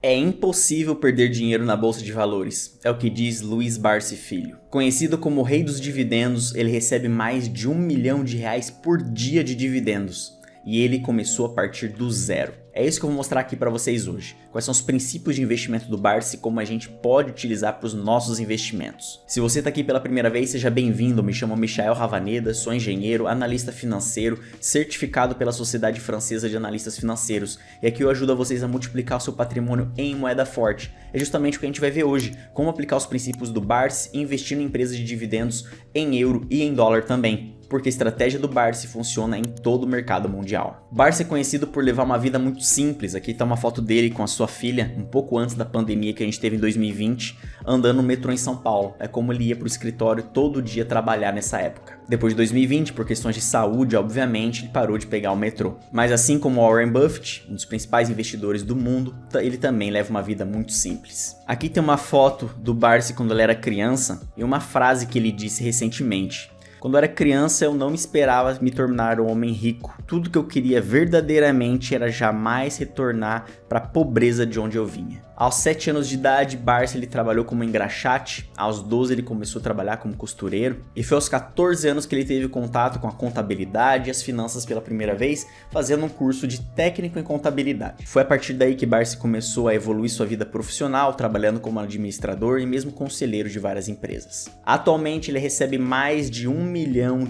É impossível perder dinheiro na Bolsa de Valores, é o que diz Luiz Barsi Filho. Conhecido como o rei dos dividendos, ele recebe mais de R$1 milhão por dia de dividendos. E ele começou a partir do zero. É isso que eu vou mostrar aqui para vocês hoje. Quais são os princípios de investimento do Barsi e como a gente pode utilizar para os nossos investimentos. Se você está aqui pela primeira vez, seja bem-vindo. Me chamo Michael Ravaneda, sou engenheiro, analista financeiro, certificado pela Sociedade Francesa de Analistas Financeiros. E aqui eu ajudo vocês a multiplicar o seu patrimônio em moeda forte. É justamente o que a gente vai ver hoje, como aplicar os princípios do Barsi e investir em empresas de dividendos em euro e em dólar também. Porque a estratégia do Barsi funciona em todo o mercado mundial. Barsi é conhecido por levar uma vida muito simples. Aqui está uma foto dele com a sua filha, um pouco antes da pandemia que a gente teve em 2020, andando no metrô em São Paulo. É como ele ia para o escritório todo dia trabalhar nessa época. Depois de 2020, por questões de saúde, obviamente, ele parou de pegar o metrô. Mas assim como Warren Buffett, um dos principais investidores do mundo, ele também leva uma vida muito simples. Aqui tem uma foto do Barsi quando ele era criança e uma frase que ele disse recentemente. Quando eu era criança, eu não esperava me tornar um homem rico. Tudo que eu queria verdadeiramente era jamais retornar para a pobreza de onde eu vinha. Aos 7 anos de idade, Barsi ele trabalhou como engraxate. Aos 12 ele começou a trabalhar como costureiro. E foi aos 14 anos que ele teve contato com a contabilidade e as finanças pela primeira vez, fazendo um curso de técnico em contabilidade. Foi a partir daí que Barsi começou a evoluir sua vida profissional, trabalhando como administrador e mesmo conselheiro de várias empresas. Atualmente ele recebe mais de R$1 milhão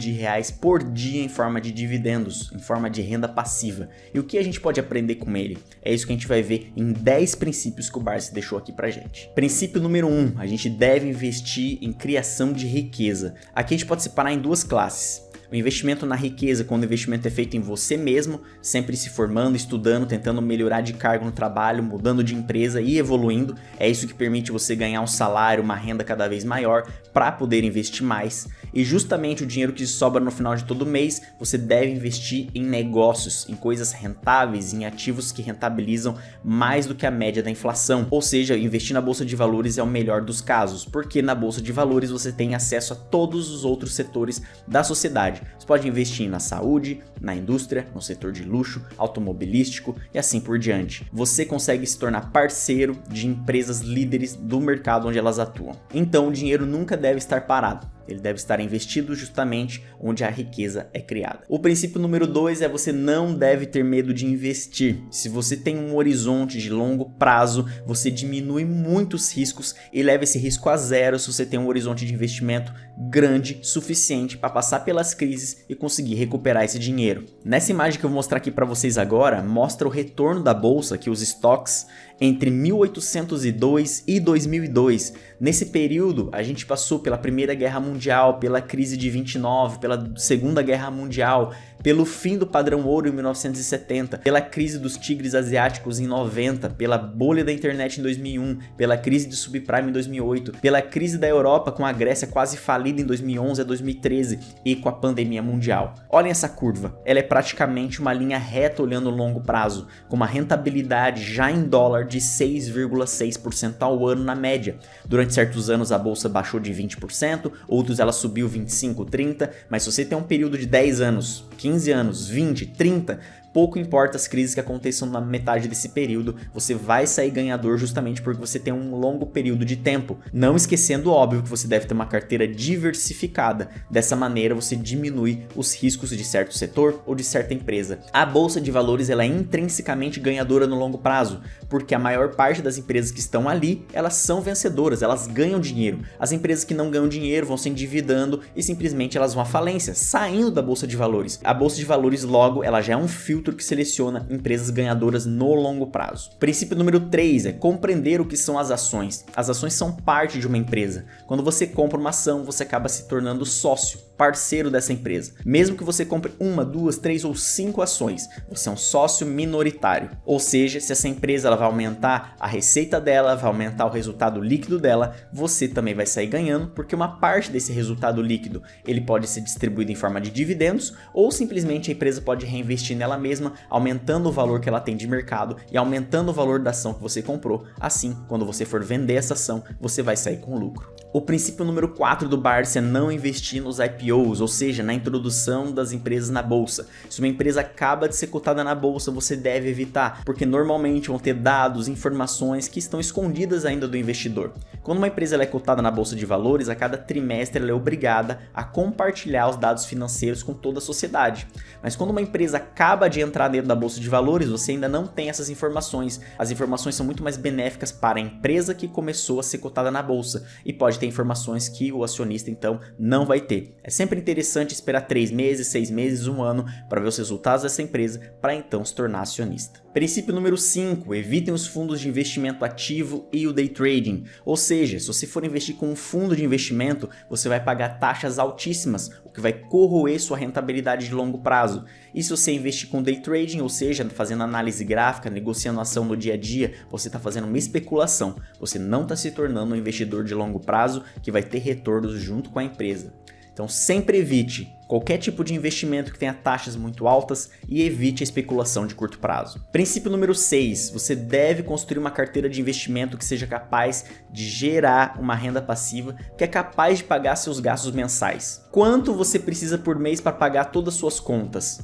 por dia em forma de dividendos, em forma de renda passiva. E o que a gente pode aprender com ele? É isso que a gente vai ver em 10 princípios que o Barsi deixou aqui pra gente. Princípio número 1, a gente deve investir em criação de riqueza. Aqui a gente pode separar em duas classes. O investimento na riqueza, quando o investimento é feito em você mesmo, sempre se formando, estudando, tentando melhorar de cargo no trabalho, mudando de empresa e evoluindo. É isso que permite você ganhar um salário, uma renda cada vez maior para poder investir mais. E justamente o dinheiro que sobra no final de todo mês, você deve investir em negócios, em coisas rentáveis, em ativos que rentabilizam mais do que a média da inflação. Ou seja, investir na Bolsa de Valores é o melhor dos casos, porque na Bolsa de Valores você tem acesso a todos os outros setores da sociedade. Você pode investir na saúde, na indústria, no setor de luxo, automobilístico e assim por diante. Você consegue se tornar parceiro de empresas líderes do mercado onde elas atuam. Então o dinheiro nunca deve estar parado. Ele deve estar investido justamente onde a riqueza é criada. O princípio número 2 é você não deve ter medo de investir. Se você tem um horizonte de longo prazo, você diminui muitos riscos e leva esse risco a zero se você tem um horizonte de investimento grande, suficiente para passar pelas crises e conseguir recuperar esse dinheiro. Nessa imagem que eu vou mostrar aqui para vocês agora, mostra o retorno da bolsa, que os estoques, entre 1802 e 2002. Nesse período, a gente passou pela Primeira Guerra Mundial, pela crise de 29, pela Segunda Guerra Mundial, pelo fim do padrão ouro em 1970, pela crise dos tigres asiáticos em 90, pela bolha da internet em 2001, pela crise de subprime em 2008, pela crise da Europa com a Grécia quase falida em 2011 a 2013 e com a pandemia mundial. Olhem essa curva, ela é praticamente uma linha reta olhando o longo prazo, com uma rentabilidade já em dólar de 6,6% ao ano na média. Durante certos anos a bolsa baixou de 20%, outros ela subiu 25%, 30%, mas se você tem um período de 10 anos, 15 anos, 20, 30, pouco importa as crises que aconteçam na metade desse período, você vai sair ganhador justamente porque você tem um longo período de tempo. Não esquecendo, óbvio, que você deve ter uma carteira diversificada. Dessa maneira você diminui os riscos de certo setor ou de certa empresa. A Bolsa de Valores ela é intrinsecamente ganhadora no longo prazo, porque a maior parte das empresas que estão ali, elas são vencedoras, elas ganham dinheiro. As empresas que não ganham dinheiro vão se endividando e simplesmente elas vão à falência, saindo da Bolsa de Valores. A Bolsa de Valores logo, ela já é um filtro que seleciona empresas ganhadoras no longo prazo. Princípio número 3 é compreender o que são as ações. As ações são parte de uma empresa. Quando você compra uma ação, você acaba se tornando sócio, parceiro dessa empresa. Mesmo que você compre 1, 2, 3 ou 5 ações, você é um sócio minoritário. Ou seja, se essa empresa ela vai aumentar a receita dela, vai aumentar o resultado líquido dela, você também vai sair ganhando, porque uma parte desse resultado líquido ele pode ser distribuído em forma de dividendos ou simplesmente a empresa pode reinvestir nela mesma mesma, aumentando o valor que ela tem de mercado e aumentando o valor da ação que você comprou. Assim, quando você for vender essa ação, você vai sair com lucro. O princípio número 4 do Barsi é não investir nos IPOs, ou seja, na introdução das empresas na bolsa. Se uma empresa acaba de ser cotada na bolsa, você deve evitar, porque normalmente vão ter dados, informações que estão escondidas ainda do investidor. Quando uma empresa é cotada na bolsa de valores, a cada trimestre ela é obrigada a compartilhar os dados financeiros com toda a sociedade. Mas quando uma empresa acaba de entrar dentro da bolsa de valores, você ainda não tem essas informações. As informações são muito mais benéficas para a empresa que começou a ser cotada na bolsa e pode ter informações que o acionista então não vai ter. É sempre interessante esperar 3 meses, 6 meses, 1 ano para ver os resultados dessa empresa para então se tornar acionista. Princípio número 5, evitem os fundos de investimento ativo e o day trading. Ou seja, se você for investir com um fundo de investimento, você vai pagar taxas altíssimas, o que vai corroer sua rentabilidade de longo prazo. E se você investir com day trading, ou seja, fazendo análise gráfica, negociando ação no dia a dia, você está fazendo uma especulação. Você não está se tornando um investidor de longo prazo que vai ter retornos junto com a empresa. Então sempre evite qualquer tipo de investimento que tenha taxas muito altas e evite a especulação de curto prazo. Princípio número 6, você deve construir uma carteira de investimento que seja capaz de gerar uma renda passiva que é capaz de pagar seus gastos mensais. Quanto você precisa por mês para pagar todas as suas contas?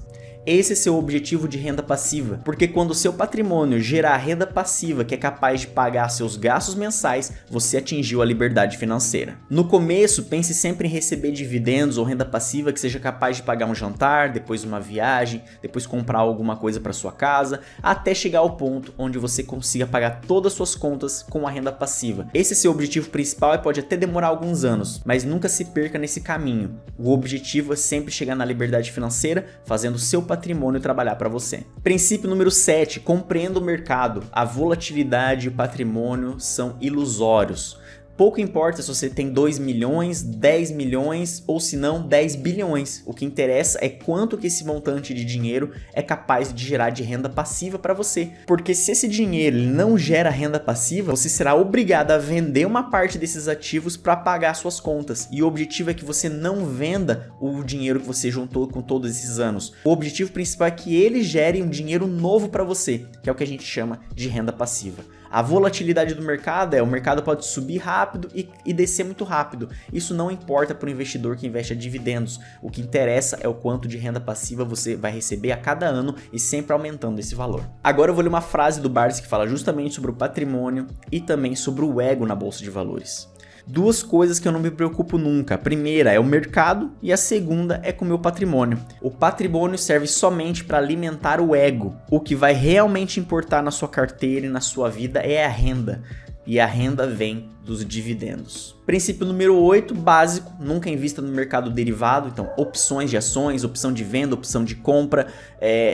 Esse é seu objetivo de renda passiva, porque quando o seu patrimônio gerar renda passiva que é capaz de pagar seus gastos mensais, você atingiu a liberdade financeira. No começo, pense sempre em receber dividendos ou renda passiva que seja capaz de pagar um jantar, depois uma viagem, depois comprar alguma coisa para sua casa, até chegar ao ponto onde você consiga pagar todas as suas contas com a renda passiva. Esse é seu objetivo principal e pode até demorar alguns anos, mas nunca se perca nesse caminho. O objetivo é sempre chegar na liberdade financeira, fazendo o seu patrimônio trabalhar para você. Princípio número 7, compreenda o mercado. A volatilidade e o patrimônio são ilusórios. Pouco importa se você tem 2 milhões, 10 milhões ou se não 10 bilhões. O que interessa é quanto que esse montante de dinheiro é capaz de gerar de renda passiva para você. Porque se esse dinheiro não gera renda passiva, você será obrigado a vender uma parte desses ativos para pagar suas contas. E o objetivo é que você não venda o dinheiro que você juntou com todos esses anos. O objetivo principal é que ele gere um dinheiro novo para você, que é o que a gente chama de renda passiva. A volatilidade do mercado o mercado pode subir rápido e descer muito rápido. Isso não importa para o investidor que investe a dividendos. O que interessa é o quanto de renda passiva você vai receber a cada ano e sempre aumentando esse valor. Agora eu vou ler uma frase do Barsi que fala justamente sobre o patrimônio e também sobre o ego na bolsa de valores. Duas coisas que eu não me preocupo nunca. A primeira é o mercado e a segunda é com o meu patrimônio. O patrimônio serve somente para alimentar o ego. O que vai realmente importar na sua carteira e na sua vida é a renda. E a renda vem dos dividendos. Princípio número 8, básico, nunca invista no mercado derivado, então opções de ações, opção de venda, opção de compra,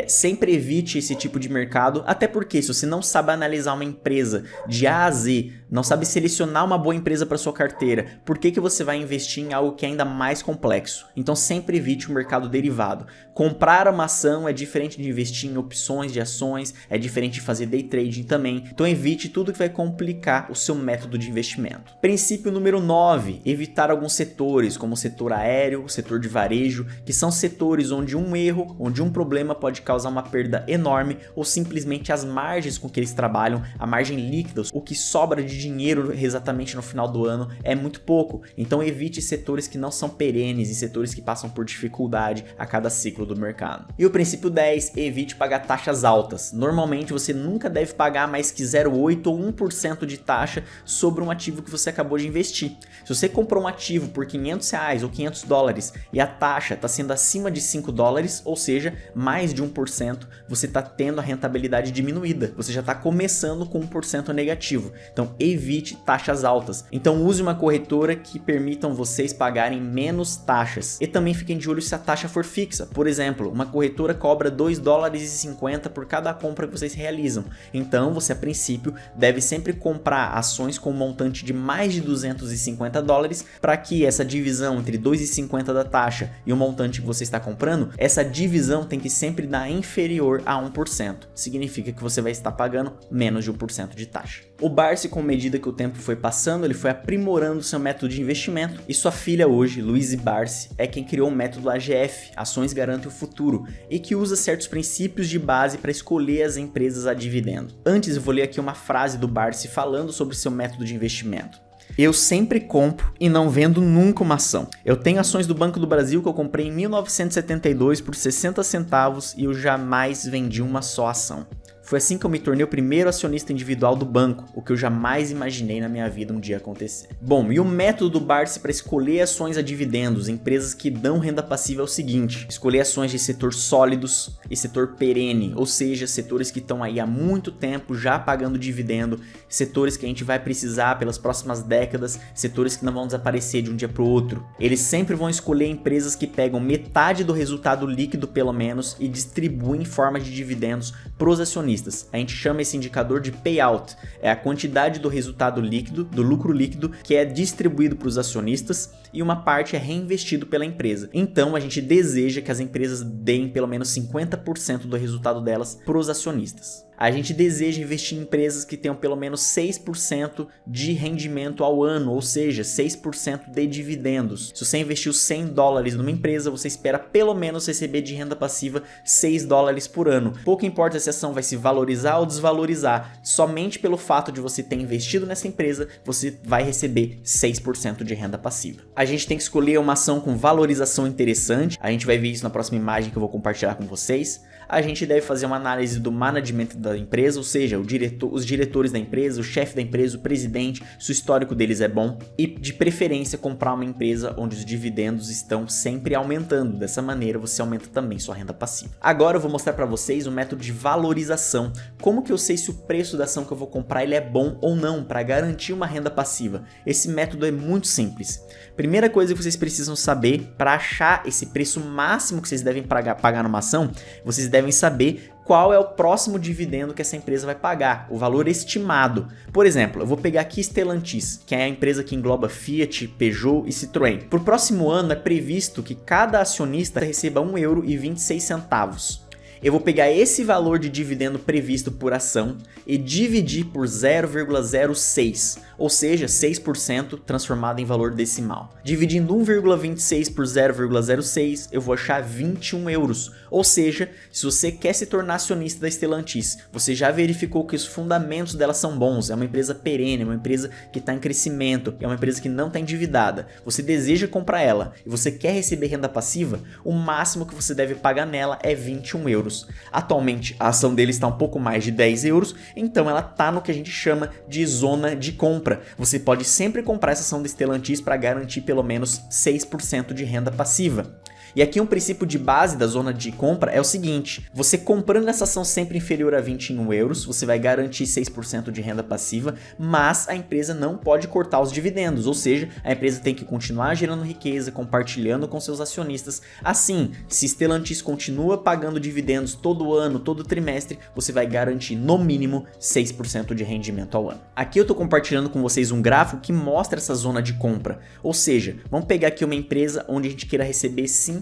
sempre evite esse tipo de mercado, até porque se você não sabe analisar uma empresa de A a Z, não sabe selecionar uma boa empresa para sua carteira, por que você vai investir em algo que é ainda mais complexo? Então sempre evite o mercado derivado. Comprar uma ação é diferente de investir em opções de ações, é diferente de fazer day trading também, então evite tudo que vai complicar o seu método de investimento. Princípio número 9, evitar alguns setores, como o setor aéreo, o setor de varejo, que são setores onde um erro, onde um problema pode causar uma perda enorme ou simplesmente as margens com que eles trabalham, a margem líquida, o que sobra de dinheiro exatamente no final do ano é muito pouco. Então evite setores que não são perenes e setores que passam por dificuldade a cada ciclo do mercado. E o princípio 10, evite pagar taxas altas. Normalmente você nunca deve pagar mais que 0,8 ou 1% de taxa sobre um ativo que você acabou de investir. Se você comprou um ativo por R$500 ou $500 e a taxa está sendo acima de $5, ou seja, mais de 1%, você está tendo a rentabilidade diminuída. Você já está começando com 1% negativo. Então evite taxas altas. Então use uma corretora que permitam vocês pagarem menos taxas. E também fiquem de olho se a taxa for fixa. Por exemplo, uma corretora cobra $2,50 por cada compra que vocês realizam. Então você a princípio deve sempre comprar ações com um montante montante de mais de $250 para que essa divisão entre 2,50 da taxa e o montante que você está comprando, essa divisão tem que sempre dar inferior a 1%. Significa que você vai estar pagando menos de 1% de taxa. O Barsi, com medida que o tempo foi passando, ele foi aprimorando seu método de investimento e sua filha hoje, Louise Barsi, é quem criou o método AGF, Ações Garantem o Futuro, e que usa certos princípios de base para escolher as empresas a dividendo. Antes eu vou ler aqui uma frase do Barsi falando sobre seu método de investimento. Eu sempre compro e não vendo nunca uma ação. Eu tenho ações do Banco do Brasil que eu comprei em 1972 por 60 centavos e eu jamais vendi uma só ação. Foi assim que eu me tornei o primeiro acionista individual do banco, o que eu jamais imaginei na minha vida um dia acontecer. Bom, e o método do Barsi para escolher ações a dividendos, empresas que dão renda passiva é o seguinte: escolher ações de setor sólidos e setor perene, ou seja, setores que estão aí há muito tempo já pagando dividendo, setores que a gente vai precisar pelas próximas décadas, setores que não vão desaparecer de um dia para o outro. Eles sempre vão escolher empresas que pegam metade do resultado líquido pelo menos e distribuem em forma de dividendos para os acionistas. A gente chama esse indicador de payout, é a quantidade do resultado líquido, do lucro líquido, que é distribuído para os acionistas e uma parte é reinvestido pela empresa. Então a gente deseja que as empresas deem pelo menos 50% do resultado delas para os acionistas. A gente deseja investir em empresas que tenham pelo menos 6% de rendimento ao ano, ou seja, 6% de dividendos. Se você investiu $100 numa empresa, você espera pelo menos receber de renda passiva $6 por ano. Pouco importa se a ação vai se valorizar ou desvalorizar, somente pelo fato de você ter investido nessa empresa, você vai receber 6% de renda passiva. A gente tem que escolher uma ação com valorização interessante, a gente vai ver isso na próxima imagem que eu vou compartilhar com vocês. A gente deve fazer uma análise do management da empresa, ou seja, os diretores da empresa, o chefe da empresa, o presidente, se o histórico deles é bom, e de preferência comprar uma empresa onde os dividendos estão sempre aumentando. Dessa maneira você aumenta também sua renda passiva. Agora eu vou mostrar para vocês o método de valorização. Como que eu sei se o preço da ação que eu vou comprar ele é bom ou não para garantir uma renda passiva? Esse método é muito simples. Primeira coisa que vocês precisam saber para achar esse preço máximo que vocês devem pagar numa ação, vocês devem saber qual é o próximo dividendo que essa empresa vai pagar, o valor estimado. Por exemplo, eu vou pegar aqui Stellantis, que é a empresa que engloba Fiat, Peugeot e Citroën. Para o próximo ano é previsto que cada acionista receba €1,26. Eu vou pegar esse valor de dividendo previsto por ação e dividir por 0,06, ou seja, 6% transformado em valor decimal. Dividindo 1,26 por 0,06, eu vou achar €21. Ou seja, se você quer se tornar acionista da Stellantis, você já verificou que os fundamentos dela são bons, é uma empresa perene, é uma empresa que está em crescimento, é uma empresa que não está endividada, você deseja comprar ela e você quer receber renda passiva, o máximo que você deve pagar nela é €21. Atualmente a ação dele está um pouco mais de €10, então ela está no que a gente chama de zona de compra. Você pode sempre comprar essa ação da Stellantis para garantir pelo menos 6% de renda passiva. E aqui um princípio de base da zona de compra é o seguinte: você comprando essa ação sempre inferior a €21, você vai garantir 6% de renda passiva, mas a empresa não pode cortar os dividendos, ou seja, a empresa tem que continuar gerando riqueza, compartilhando com seus acionistas. Assim, se Stellantis continua pagando dividendos todo ano, todo trimestre, você vai garantir no mínimo 6% de rendimento ao ano. Aqui eu estou compartilhando com vocês um gráfico que mostra essa zona de compra, ou seja, vamos pegar aqui uma empresa onde a gente queira receber 5%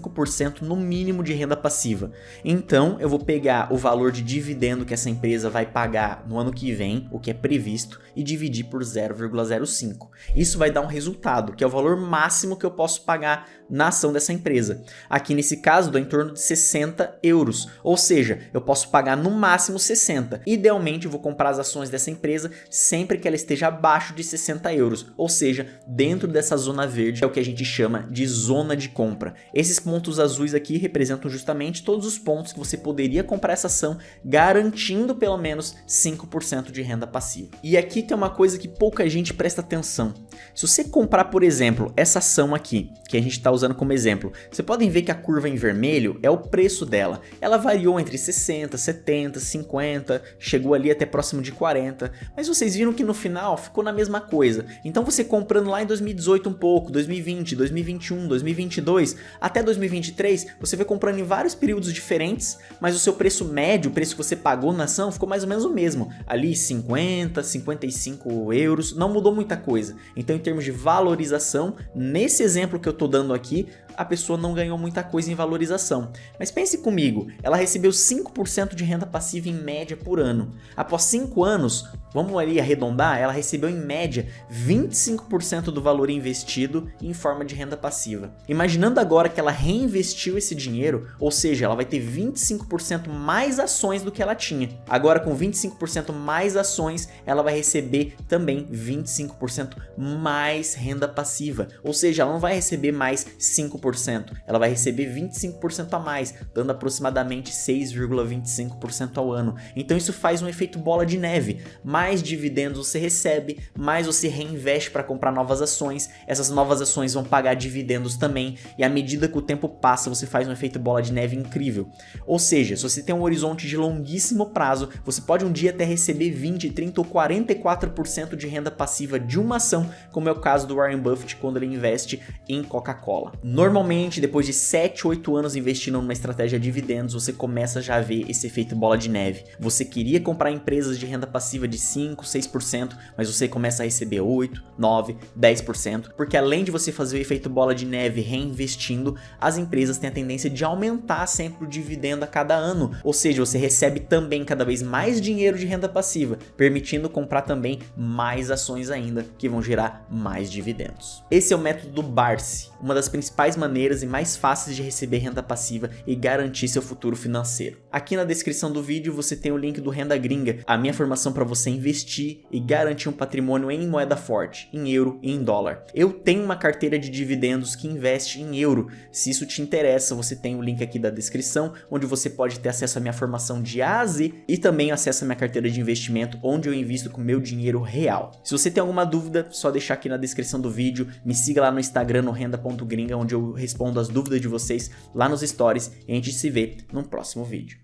no mínimo de renda passiva. Então eu vou pegar o valor de dividendo que essa empresa vai pagar no ano que vem, o que é previsto, e dividir por 0,05. Isso vai dar um resultado, que é o valor máximo que eu posso pagar na ação dessa empresa. Aqui nesse caso dá em torno de €60, ou seja, eu posso pagar no máximo 60. Idealmente eu vou comprar as ações dessa empresa sempre que ela esteja abaixo de €60, ou seja, dentro dessa zona verde, é o que a gente chama de zona de compra. Esses pontos azuis aqui representam justamente todos os pontos que você poderia comprar essa ação, garantindo pelo menos 5% de renda passiva. E aqui tem uma coisa que pouca gente presta atenção. Se você comprar, por exemplo, essa ação aqui, que a gente está usando como exemplo, vocês podem ver que a curva em vermelho é o preço dela. Ela variou entre 60, 70, 50, chegou ali até próximo de 40, mas vocês viram que no final ficou na mesma coisa. Então você comprando lá em 2018 um pouco, 2020, 2021, 2022, até 2022, 2023, você foi comprando em vários períodos diferentes, mas o seu preço médio, o preço que você pagou na ação, ficou mais ou menos o mesmo. Ali 50, 55 euros, não mudou muita coisa. Então, em termos de valorização, nesse exemplo que eu tô dando aqui, a pessoa não ganhou muita coisa em valorização. Mas pense comigo, ela recebeu 5% de renda passiva em média por ano. Após 5 anos, vamos ali arredondar, ela recebeu em média 25% do valor investido em forma de renda passiva. Imaginando agora que ela reinvestiu esse dinheiro, ou seja, ela vai ter 25% mais ações do que ela tinha. Agora com 25% mais ações, ela vai receber também 25% mais renda passiva. Ou seja, ela não vai receber mais 5%, ela vai receber 25% a mais, dando aproximadamente 6,25% ao ano. Então isso faz um efeito bola de neve. Mais dividendos você recebe, mais você reinveste para comprar novas ações, essas novas ações vão pagar dividendos também, e à medida que o tempo passa, você faz um efeito bola de neve incrível. Ou seja, se você tem um horizonte de longuíssimo prazo, você pode um dia até receber 20, 30 ou 44% de renda passiva de uma ação, como é o caso do Warren Buffett quando ele investe em Coca-Cola. Normalmente, depois de 7, 8 anos investindo numa estratégia de dividendos, você começa já a ver esse efeito bola de neve. Você queria comprar empresas de renda passiva de 5, 6%, mas você começa a receber 8, 9, 10%, porque além de você fazer o efeito bola de neve reinvestindo, as empresas têm a tendência de aumentar sempre o dividendo a cada ano, ou seja, você recebe também cada vez mais dinheiro de renda passiva, permitindo comprar também mais ações ainda, que vão gerar mais dividendos. Esse é o método do Barsi, uma das principais maneiras e mais fáceis de receber renda passiva e garantir seu futuro financeiro. Aqui na descrição do vídeo você tem o link do Renda Gringa, a minha formação para você investir e garantir um patrimônio em moeda forte, em euro e em dólar. Eu tenho uma carteira de dividendos que investe em euro. Se isso te interessa, você tem o link aqui da descrição, onde você pode ter acesso à minha formação de A a Z e também acesso à minha carteira de investimento, onde eu invisto com meu dinheiro real. Se você tem alguma dúvida, só deixar aqui na descrição do vídeo, me siga lá no Instagram, no renda.gringa, onde eu respondo as dúvidas de vocês lá nos stories, e a gente se vê no próximo vídeo.